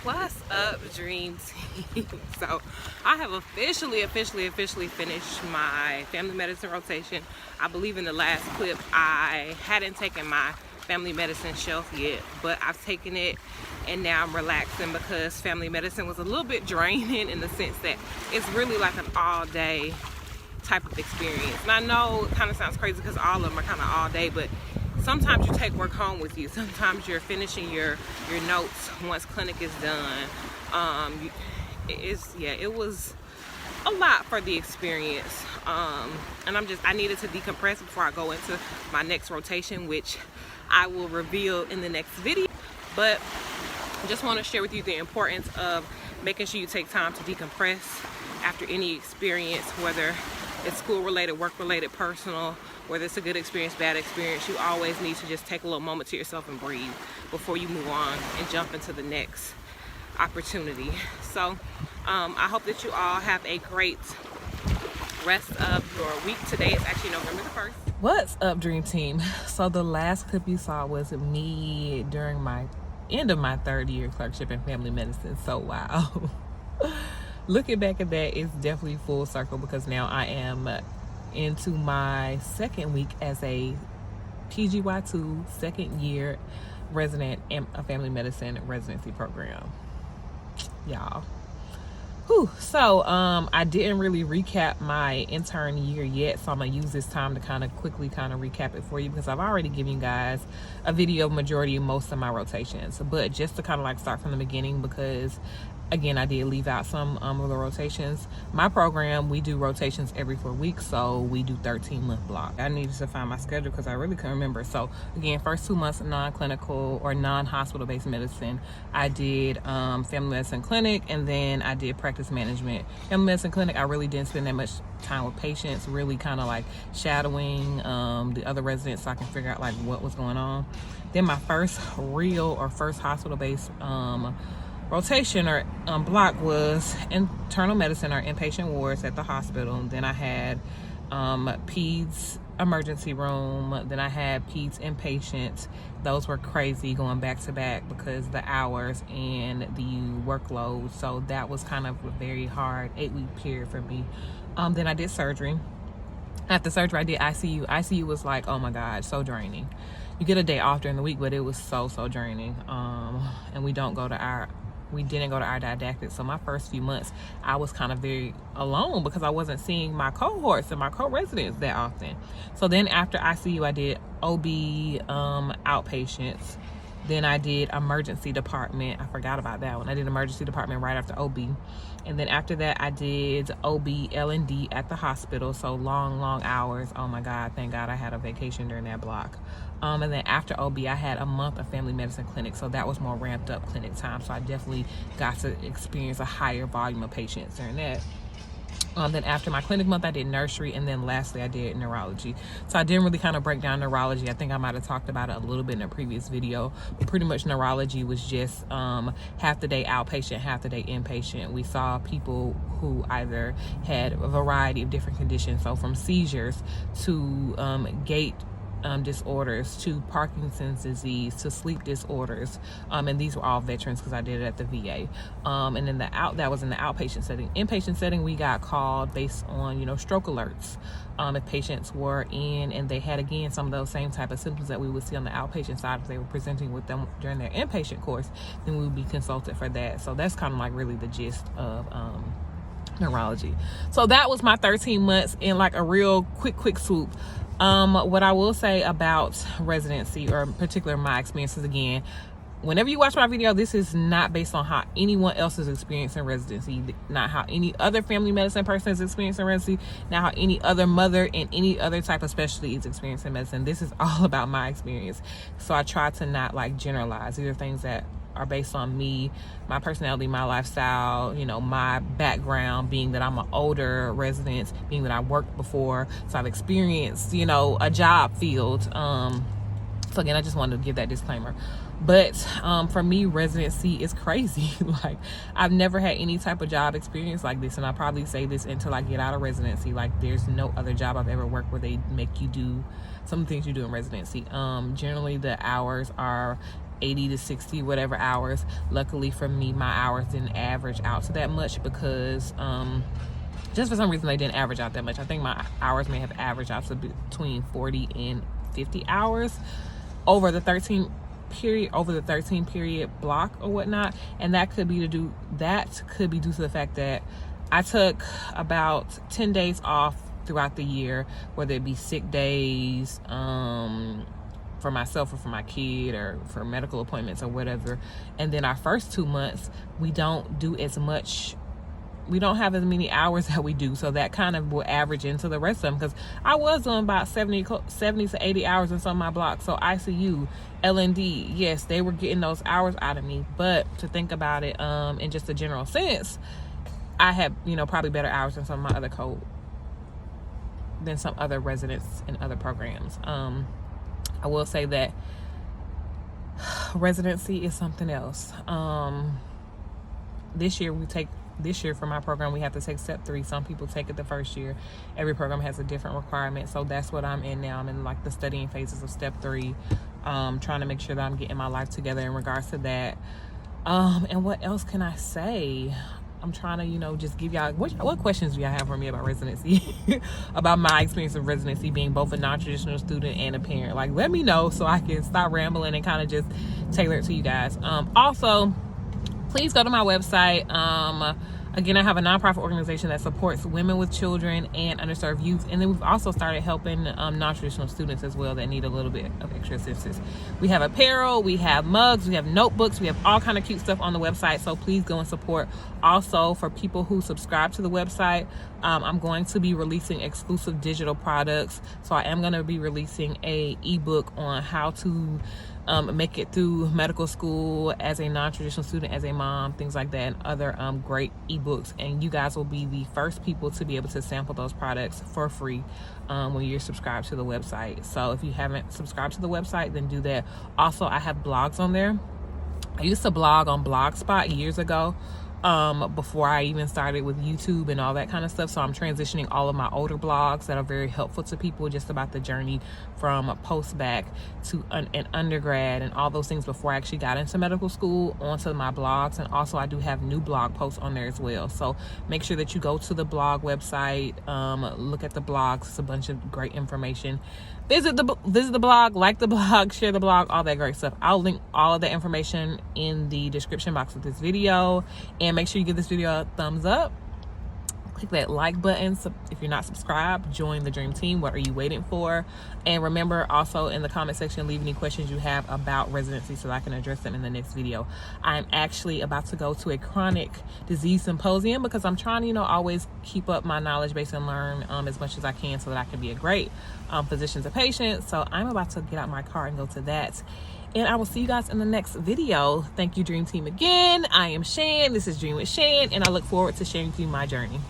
What's up, Dream Team? So I have officially finished my family medicine rotation. I believe in the last clip I hadn't taken my family medicine shelf yet, but I've taken it and now I'm relaxing because family medicine was a little bit draining in the sense that it's really like an all-day type of experience. And I know it kind of sounds crazy because all of them are kind of all day, but sometimes you take work home with you. Sometimes you're finishing your notes once clinic is done. It was a lot for the experience. And I needed to decompress before I go into my next rotation, which I will reveal in the next video. But I just want to share with you the importance of making sure you take time to decompress after any experience, whether it's school related, work related, personal, whether it's a good experience, bad experience. You always need to just take a little moment to yourself and breathe before you move on and jump into the next opportunity. So I hope that you all have a great rest of your week. Today is actually November the 1st. What's up, Dream Team? So the last clip you saw was me during my end of my 3rd year clerkship in family medicine. So wow. Looking back at that, it's definitely full circle because now I am into my 2nd week as a PGY2 2nd year resident in a family medicine residency program. Y'all. So I didn't really recap my intern year yet, so I'm gonna use this time to kind of quickly recap it for you because I've already given you guys a video of majority of most of my rotations, but just to kind of start from the beginning because again, I did leave out some of the rotations. My program, we do rotations every 4 weeks, so we do 13-month block. I needed to find my schedule because I really couldn't remember. So again, first 2 months of non-clinical or non-hospital based medicine, I did family medicine clinic, and then I did practice management. Family medicine clinic, I really didn't spend that much time with patients, really shadowing the other residents so I can figure out what was going on. Then my first hospital based rotation or block was internal medicine or inpatient wards at the hospital. Then I had peds emergency room. Then I had peds inpatient. Those were crazy going back to back because the hours and the workload. So that was kind of a very hard 8-week period for me. Then I did surgery. After surgery, I did ICU. ICU was oh my God, so draining. You get a day off during the week, but it was so draining. And we didn't go to our didactic. So my first few months, I was kind of very alone because I wasn't seeing my cohorts and my co-residents that often. So then after ICU, I did OB outpatients. Then I did emergency department. I forgot about that one. I did emergency department right after OB. And then after that, I did OB L&D at the hospital. So long hours. Oh my God, thank God I had a vacation during that block. And then after OB, I had a month of family medicine clinic. So that was more ramped up clinic time. So I definitely got to experience a higher volume of patients during that. Then after my clinic month, I did nursery, and then lastly, I did neurology. So I didn't really break down neurology. I think I might have talked about it a little bit in a previous video, but pretty much neurology was just half the day outpatient, half the day inpatient. We saw people who either had a variety of different conditions, so from seizures to gait disorders to Parkinson's disease to sleep disorders, and these were all veterans because I did it at the VA. And then that was in the outpatient setting. Inpatient setting, we got called based on stroke alerts. If patients were in and they had again some of those same type of symptoms that we would see on the outpatient side if they were presenting with them during their inpatient course, then we would be consulted for that. So that's kind of really the gist of neurology. So that was my 13 months in a real quick swoop. What I will say about residency, or in particular my experiences, again, whenever you watch my video, this is not based on how anyone else is experiencing residency, not how any other family medicine person is experiencing residency, not how any other mother in any other type of specialty is experiencing medicine. This is all about my experience. So I try to not generalize. These are things that are based on me, my personality, my lifestyle, my background, being that I'm an older resident, being that I worked before, so I've experienced, a job field. So again, I just wanted to give that disclaimer. But for me, residency is crazy. I've never had any type of job experience like this, and I probably say this until I get out of residency. There's no other job I've ever worked where they make you do some of the things you do in residency. Generally, the hours are 80 to 60 whatever hours. Luckily for me, my hours didn't average out to that much because just for some reason they didn't average out that much. I think my hours may have averaged out to between 40 and 50 hours over the 13 period block or whatnot. And that could be due to the fact that I took about 10 days off throughout the year, whether it be sick days for myself or for my kid or for medical appointments or whatever. And then our first 2 months, we don't do as much, we don't have as many hours that we do, so that kind of will average into the rest of them, because I was doing about 70 to 80 hours in some of my blocks. So ICU, L&D, yes, they were getting those hours out of me, but to think about it in just a general sense, I had, probably better hours than some of my other than some other residents in other programs. I will say that residency is something else. This year for my program, we have to take step 3. Some people take it the first year. Every program has a different requirement. So that's what I'm in now. I'm in like the studying phases of step 3, trying to make sure that I'm getting my life together in regards to that. And what else can I say? I'm trying to, just give y'all, what questions do y'all have for me about residency? About my experience of residency, being both a non-traditional student and a parent. Like, let me know so I can stop rambling and kind of just tailor it to you guys. Also, please go to my website. Again, I have a nonprofit organization that supports women with children and underserved youth. And then we've also started helping non-traditional students as well that need a little bit of extra assistance. We have apparel, we have mugs, we have notebooks, we have all kind of cute stuff on the website. So please go and support. Also, for people who subscribe to the website, I'm going to be releasing exclusive digital products. So I am going to be releasing a ebook on how to make it through medical school as a non-traditional student, as a mom, things like that, and other great ebooks. And you guys will be the first people to be able to sample those products for free when you're subscribed to the website. So if you haven't subscribed to the website, then do that. Also, I have blogs on there. I used to blog on Blogspot years ago, before I even started with YouTube and all that kind of stuff. So I'm transitioning all of my older blogs that are very helpful to people just about the journey from post-bac to an undergrad and all those things before I actually got into medical school onto my blogs. And also I do have new blog posts on there as well. So make sure that you go to the blog website, look at the blogs. It's a bunch of great information. Visit the blog, like the blog, share the blog, all that great stuff. I'll link all of the information in the description box of this video. And make sure you give this video a thumbs up. Click that like button. So if you're not subscribed, join the Dream Team. What are you waiting for? And remember, also in the comment section, leave any questions you have about residency so that I can address them in the next video. I'm actually about to go to a chronic disease symposium because I'm trying to, always keep up my knowledge base and learn as much as I can so that I can be a great physician to patients. So I'm about to get out my car and go to that. And I will see you guys in the next video. Thank you, Dream Team, again. I am Shan. This is Dream with Shan, and I look forward to sharing with you my journey.